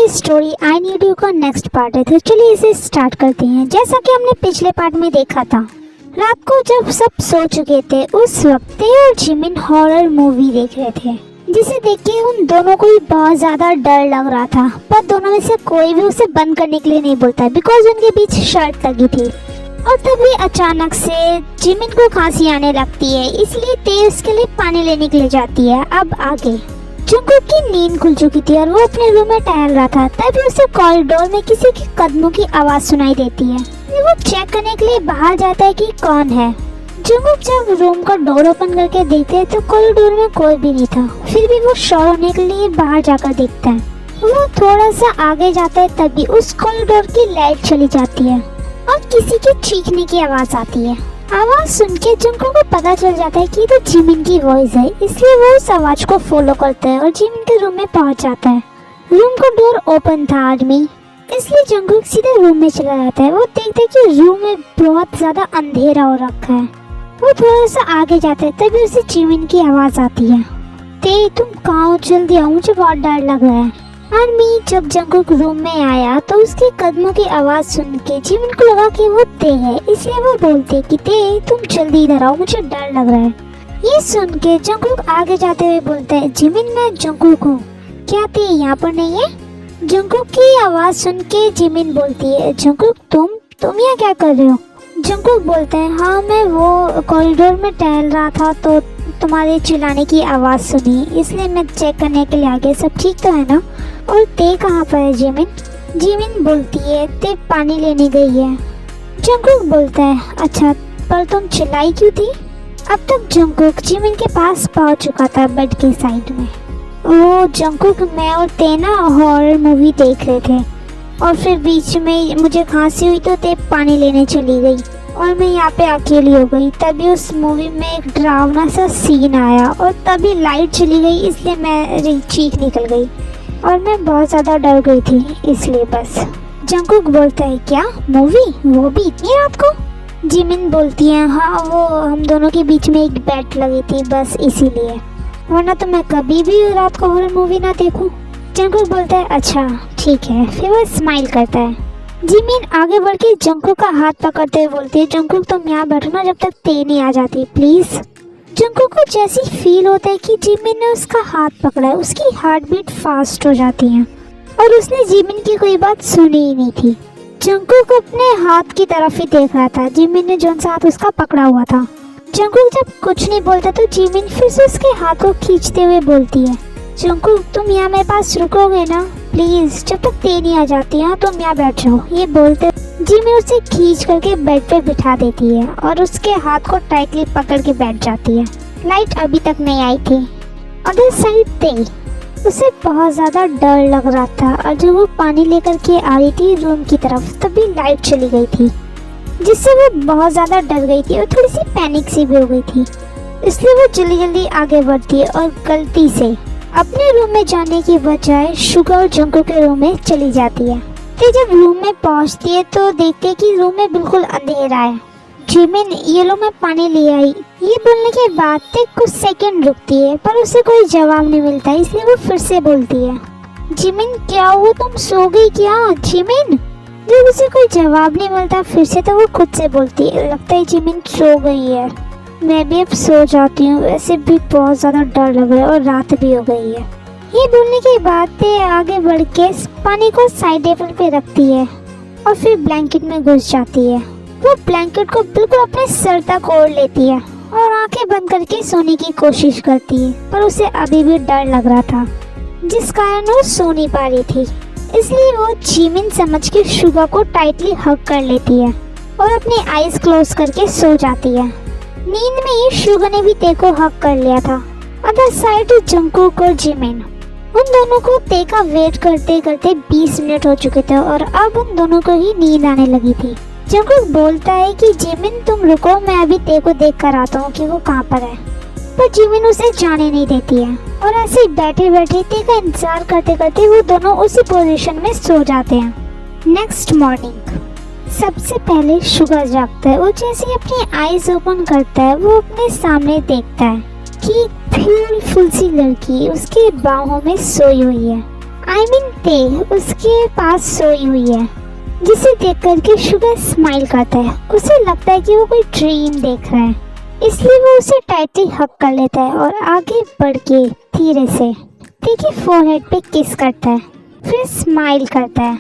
ये story I need you का next part है, तो चलिए इसे स्टार्ट करते हैं। जैसा कि हमने पिछले पार्ट में देखा था, रात को जब सब सो चुके थे उस वक्त ते और जिमिन हॉरर मूवी देख रहे थे, जिसे देख के उन दोनों को ही बहुत ज्यादा डर लग रहा था। पर दोनों में से कोई भी उसे बंद करने के लिए नहीं बोलता, बिकॉज उनके बीच शर्त लगी थी। और तभी अचानक से जिमिन को खांसी आने लगती है, इसलिए ते उसके लिए पानी लेने के लिए जाती है। अब आगे जंगकुक की नींद खुल चुकी थी और वो अपने रूम में टहल रहा था, तभी उसे कॉरिडोर में किसी के कदमों की आवाज सुनाई देती है। वो चेक करने के लिए बाहर जाता है कि कौन है। जंगकुक जब रूम का डोर ओपन करके देखते हैं तो कॉरिडोर में कोई भी नहीं था। फिर भी वो श्योर होने के लिए बाहर जाकर देखता है। वो थोड़ा सा आगे जाता है, तभी उस कॉरिडोर की लाइट चली जाती है और किसी के चीखने की आवाज आती है। आवाज सुन के जंगकुक को पता चल जाता है कि तो जिमिन की वॉइस है, इसलिए वो उस आवाज को फॉलो करता है और जिमिन के रूम में पहुंच जाता है। रूम का डोर ओपन था आदमी, इसलिए जंगकुक सीधे रूम में चला जाता है। वो देखता है कि रूम में बहुत ज्यादा अंधेरा हो रखा है। वो थोड़ा सा आगे जाता है, तभी उसे जिमिन की आवाज आती है, ते तुम कहाँ हो, जल्दी आओ, मुझे बहुत डर लग रहा है। आदमी जब जंगकुक रूम में आया तो उसके कदमों की आवाज सुन के जिमिन को लगा कि वो ते है, इसलिए वो बोलते कि ते तुम जल्दी इधर आओ, मुझे डर लग रहा है। ये सुन के जंगकुक आगे जाते हुए बोलता है, जिमिन मैं जंगकुक हूँ, क्या ते यहाँ पर नहीं है? जंगकुक की आवाज सुन के जिमिन बोलती है, जंगकुक तुम यहाँ क्या कर रहे हो? जंगकुक बोलता है, हाँ मैं वो कॉरिडोर में टहल रहा था तो तुम्हारे चिल्लाने की आवाज सुनी, इसलिए मैं चेक करने के लिए आ गया, सब ठीक तो है ना? और ते कहाँ पर है जिमिन? जिमिन बोलती है, ते पानी लेने गई है। जंगकुक बोलता है, अच्छा पर तुम चिल्लाई क्यों थी? अब तक जंगकुक जिमिन के पास पहुंच चुका था बेड के साइड में। वो जंगकुक, मैं और ते ना हॉरर मूवी देख रहे थे और फिर बीच में मुझे खांसी हुई तो ते पानी लेने चली गई और मैं यहाँ पे अकेली हो गई। तभी उस मूवी में एक डरावना सा सीन आया और तभी लाइट चली गई, इसलिए मेरी चीख निकल गई और मैं बहुत ज़्यादा डर गई थी, इसलिए बस। जंगकुक बोलता है, क्या मूवी, वो भी इतनी रात को? जिमिन बोलती है, हाँ वो हम दोनों के बीच में एक बेट लगी थी, बस इसीलिए, वरना तो मैं कभी भी रात को हॉरर मूवी ना देखूं। जंगकुक बोलता है, अच्छा ठीक है। फिर वो स्माइल करता है। जिमिन आगे बढ़ के जंगकुक का हाथ पकड़ते हुए बोलती है, जंगकुक तुम यहाँ बैठो ना जब तक ते नहीं आ जाती, प्लीज। जंगकुक को जैसी फील होता है कि जिमिन ने उसका हाथ पकड़ा है, उसकी हार्ट बीट फास्ट हो जाती है और उसने जिमिन की कोई बात सुनी ही नहीं थी। जंगकुक अपने हाथ की तरफ ही देख रहा था, जिमिन ने जो सा हाथ उसका पकड़ा हुआ था। जंगकुक जब कुछ नहीं बोलता तो जिमिन फिर से उसके हाथ को खींचते हुए बोलती है, जंगकुक तुम यहाँ मेरे पास रुकोगे ना प्लीज, जब तक ते नहीं आ जाती है तुम यहाँ बैठ जाओ। ये बोलते जिमिन उसे खींच करके बेड पे बिठा देती है और उसके हाथ को टाइटली पकड़ के बैठ जाती है। लाइट अभी तक नहीं आई थी। अदर साइड ते, उसे बहुत ज्यादा डर लग रहा था और जब वो पानी लेकर के आ रही थी रूम की तरफ, तभी लाइट चली गई थी, जिससे वो बहुत ज्यादा डर गई थी और थोड़ी सी पैनिक सी भी हो गई थी। इसलिए वो जल्दी जल्दी आगे बढ़ती है और गलती से अपने रूम में जाने की बजाय शुगा और जंगकुक के रूम में चली जाती है। ते जब रूम में पहुंचती है तो देखते है कि रूम में बिल्कुल अंधेरा है। जिमिन ये लो मैं पानी ले आई, ये बोलने के बाद ते कुछ सेकंड रुकती है पर उसे कोई जवाब नहीं मिलता, इसलिए वो फिर से बोलती है, जिमिन क्या हुआ, तुम सो गई क्या? जिमिन, जब उसे कोई जवाब नहीं मिलता फिर से तो वो खुद से बोलती है, लगता है जिमिन सो गई है, मैं भी अब सो जाती हूँ, वैसे भी बहुत ज़्यादा डर लग रहा है और रात भी हो गई है। ये बोलने के बाद ते आगे बढ़ के पानी को साइड टेबल पे रखती है और फिर ब्लैंकेट में घुस जाती है। वो ब्लैंकेट को बिल्कुल अपने सर तक ओढ़ लेती है और आंखें बंद करके सोने की कोशिश करती है, पर उसे अभी भी डर लग रहा था, जिस कारण वो सो नहीं पा रही थी। इसलिए वो जिमिन समझ के शुगा को टाइटली हग कर लेती है और अपनी आईज क्लोज करके सो जाती है। नींद में ही शुगा ने भी ते को हक कर लिया था। अदर साइड जंगकुक और जिमिन, उन दोनों को ते का वेट करते करते 20 मिनट हो चुके थे और अब उन दोनों को ही नींद आने लगी थी। जंगकुक बोलता है कि जिमिन तुम रुको, मैं अभी ते को देख कर आता हूँ कि वो कहाँ पर है, पर जिमिन उसे जाने नहीं देती है और ऐसे ही बैठे बैठे ते का इंतजार करते करते वो दोनों उसी पोजीशन में सो जाते हैं। नेक्स्ट मॉर्निंग सबसे पहले शुगर जागता है। वो जैसे ही अपनी आईज ओपन करता है वो अपने सामने देखता है कि ब्यूटीफुल सी लड़की उसके बाहों में सोई हुई है। आई मीन ते उसके पास सोई हुई है, जिसे देख करके शुगर स्माइल करता है। उसे लगता है कि वो कोई ड्रीम देख रहा है, इसलिए वो उसे टाइटली हक कर लेता है और आगे बढ़ के धीरे से ते की फोरहेड पे किस करता है, फिर स्माइल करता है।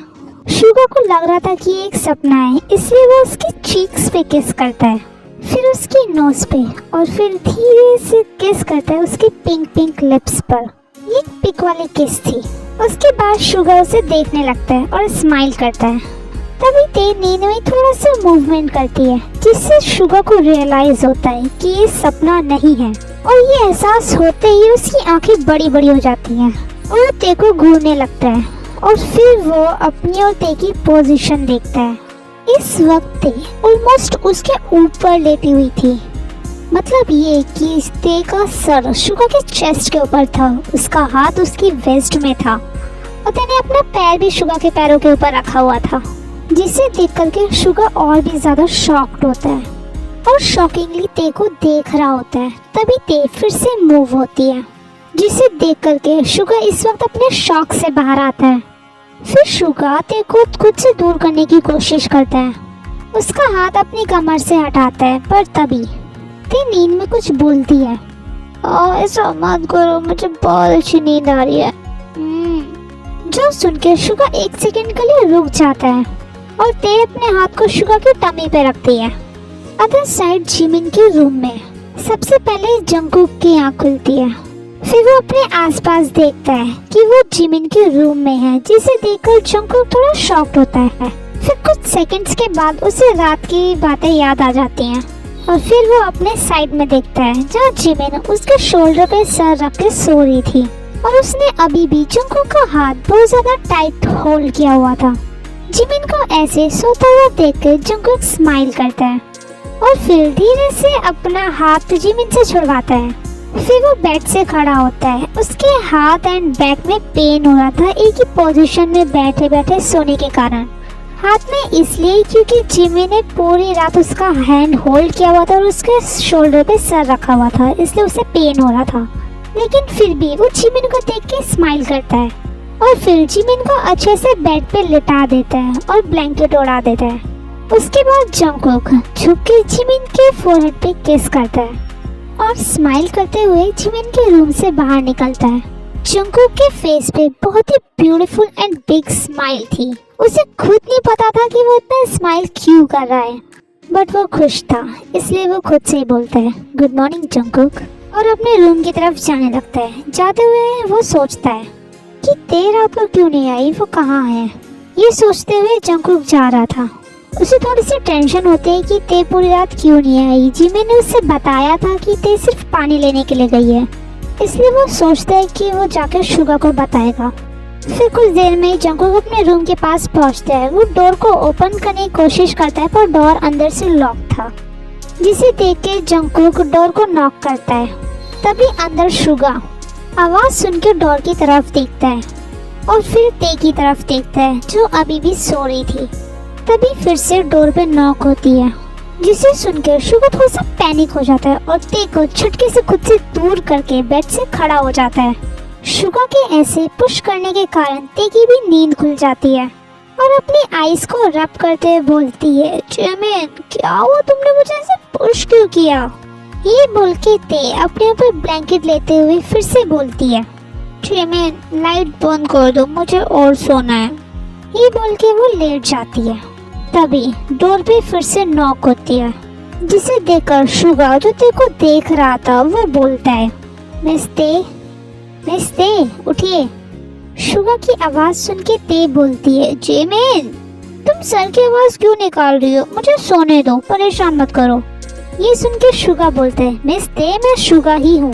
शुगर को लग रहा था कि ये एक सपना है, इसलिए वो उसके चीक्स पे किस करता है, फिर उसकी नोज पे, और फिर धीरे से किस करता है उसके पिंक पिंक लिप्स पर। ये पिक वाली किस थी। उसके बाद शुगर उसे देखने लगता है और स्माइल करता है। तभी ते नींद में थोड़ा सा मूवमेंट करती है, जिससे शुगर को रियलाइज होता है कि ये सपना नहीं है, और ये एहसास होते ही उसकी आंखें बड़ी बड़ी हो जाती हैं और ते को घूरने लगता है, और फिर वो अपनी और ते की पोजीशन देखता है। इस वक्त ते ऑलमोस्ट उसके ऊपर लेटी हुई थी, मतलब ये कि ते का सर शुगर के चेस्ट के ऊपर था, उसका हाथ उसकी वेस्ट में था, और तेने अपना पैर भी शुगर के पैरों के ऊपर रखा हुआ था, जिसे देख करके शुगर और भी ज्यादा शॉक्ड होता है और शॉकिंगली ते को देख रहा होता है। तभी ते फिर से मूव होती है, जिसे देख करके शुगर इस वक्त अपने शॉक से बाहर आता है। फिर शुगर ते को खुद से दूर करने की कोशिश करता है, उसका हाथ अपनी कमर से हटाता है, पर तभी ते नींद में कुछ बोलती है, ऐसा मत करो, मुझे बहुत अच्छी नींद आ रही है। जो सुनकर शुगर एक सेकंड के लिए रुक जाता है और ते अपने हाथ को शुगर की टमी पे रखती है। अदर साइड जिमिन के रूम में सबसे पहले जंगकुक की आँख खुलती है, फिर वो अपने आसपास देखता है कि वो जिमिन के रूम में है, जिसे देखकर जंगकुक थोड़ा शॉक्ड होता है। फिर कुछ सेकंड्स के बाद उसे रात की बातें याद आ जाती हैं, और फिर वो अपने साइड में देखता है जहाँ जिमिन उसके शोल्डर पे सर रख के सो रही थी, और उसने अभी भी जंगकुक का हाथ बहुत ज्यादा टाइट होल्ड किया हुआ था। जिमिन को ऐसे सोता हुआ देखकर जंगकुक स्माइल करता है और फिर धीरे से अपना हाथ जिमिन से छुड़वाता है। फिर वो बेड से खड़ा होता है, उसके हाथ एंड बैक में पेन हो रहा था एक ही पोजीशन में बैठे बैठे सोने के कारण। हाथ में इसलिए क्योंकि जिमिन ने पूरी रात उसका हैंड होल्ड किया हुआ था और उसके शोल्डर पे सर रखा हुआ था, इसलिए उसे पेन हो रहा था। लेकिन फिर भी वो जिमिन को देख के स्माइल करता है और फिर जिमिन को अच्छे से बेड पे लिटा देता है और ब्लैंकेट उड़ा देता है। उसके बाद जंगकुक झुक के जिमिन के फोरहेड पे किस करता है और स्माइल करते हुए जिमिन के रूम से बाहर निकलता है। जंगकुक के फेस पे बहुत ही ब्यूटीफुल एंड बिग स्माइल थी। उसे खुद नहीं पता था कि वो इतना स्माइल क्यों कर रहा है, बट वो खुश था, इसलिए वो खुद से ही बोलता है गुड मॉर्निंग जंगकुक, और अपने रूम की तरफ जाने लगता है। जाते हुए वो सोचता है कि ते रात को क्यों नहीं आई, वो कहाँ है। ये सोचते हुए जंगकुक जा रहा था। उसे थोड़ी सी टेंशन होती है कि ते पूरी रात क्यों नहीं आई। जिमिन ने उसे बताया था कि ते सिर्फ पानी लेने के लिए गई है, इसलिए वो सोचता है कि वो जाकर शुगर को बताएगा। फिर कुछ देर में जंगकुक अपने रूम के पास पहुंचता है। वो डोर को ओपन करने की कोशिश करता है, पर डोर अंदर से लॉक था, जिसे देख के जंगकुक डोर को नॉक करता है। तभी अंदर शुगर आवाज सुन के डोर की तरफ देखता है और फिर ते की तरफ देखता है जो अभी भी सो रही थी। तभी फिर से डोर पे नॉक होती है, जिसे सुनकर शुगर थोड़ा सा पैनिक हो जाता है और ते को झटके से खुद से दूर करके बेड से खड़ा हो जाता है। शुगर के ऐसे पुश करने के कारण ते की भी नींद खुल जाती है और अपनी आईज को रब करते हुए बोलती है जिमिन क्या हुआ, तुमने मुझे ऐसे पुश क्यों किया। ये बोल के ते अपने ऊपर ब्लैंकेट लेते हुए फिर से बोलती है जिमिन लाइट बंद कर दो, मुझे और सोना है। ये बोल के वो लेट जाती है। तभी डोर पे फिर से नॉक होती है, जिसे देखकर शुगर जो ते को देख रहा था वो बोलता है मिस ते उठिए। शुगर की आवाज सुन के ते बोलती है जिमिन तुम सर की आवाज क्यों निकाल रही हो, मुझे सोने दो, परेशान मत करो। ये सुन के शुगर बोलते है मिस ते मैं शुगर ही हूँ,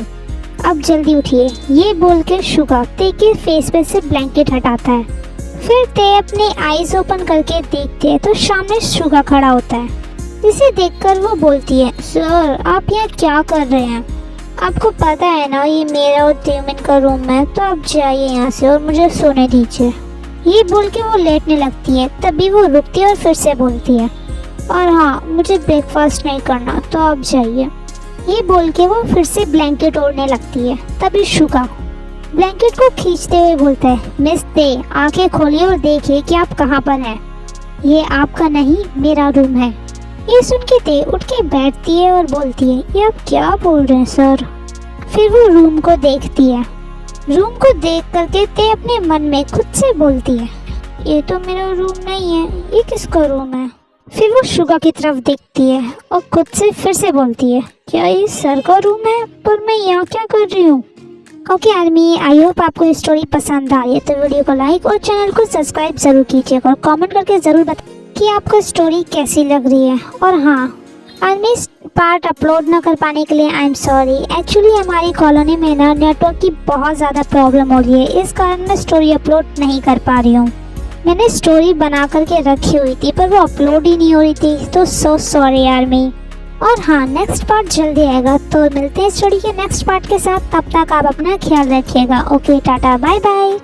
अब जल्दी उठिए। ये बोल के शुगर ते के फेस पे से ब्लैंकेट हटाता है। फिर ते अपनी आईज ओपन करके देखती है तो सामने शुगर खड़ा होता है, जिसे देखकर वो बोलती है सर आप यहाँ क्या कर रहे हैं, आपको पता है ना ये मेरा और जिमिन का रूम है, तो आप जाइए यहाँ से और मुझे सोने दीजिए। ये बोल के वो लेटने लगती है। तभी वो रुकती है और फिर से बोलती है और हाँ मुझे ब्रेकफास्ट नहीं करना, तो आप जाइए। ये बोल के वो फिर से ब्लैंकेट ओढ़ने लगती है। तभी शुगर ब्लैंकेट को खींचते हुए बोलता है, मिस दे, आंखें खोलिए और देखिए कि आप कहाँ पर हैं। ये आपका नहीं, मेरा रूम है। ये सुन के ते उठ के बैठती है और बोलती है, ये आप क्या बोल रहे हैं सर। फिर वो रूम को देखती है। रूम को देख करके ते अपने मन में खुद से बोलती है, ये तो मेरा रूम नहीं है, ये किसका रूम है। फिर वो शुगा की तरफ देखती है और खुद से फिर से बोलती है, क्या ये सर का रूम है, पर मैं यहाँ क्या कर रही हूँ। ओके आर्मी, आई होप आपको ये स्टोरी पसंद आई है, तो वीडियो को लाइक और चैनल को सब्सक्राइब जरूर कीजिएगा और कमेंट करके ज़रूर बताइए कि आपको स्टोरी कैसी लग रही है। और हाँ, आर्मी पार्ट अपलोड ना कर पाने के लिए आई एम सॉरी। एक्चुअली हमारी कॉलोनी में ना नेटवर्क की बहुत ज़्यादा प्रॉब्लम हो रही है, इस कारण मैं स्टोरी अपलोड नहीं कर पा रही हूँ। मैंने स्टोरी बना करके रखी हुई थी पर वो अपलोड ही नहीं हो रही थी, तो सो सॉरी आर्मी। और हाँ, नेक्स्ट पार्ट जल्दी आएगा, तो मिलते हैं स्टोरी के नेक्स्ट पार्ट के साथ। तब तक आप अपना ख्याल रखिएगा। Okay, tata, bye bye.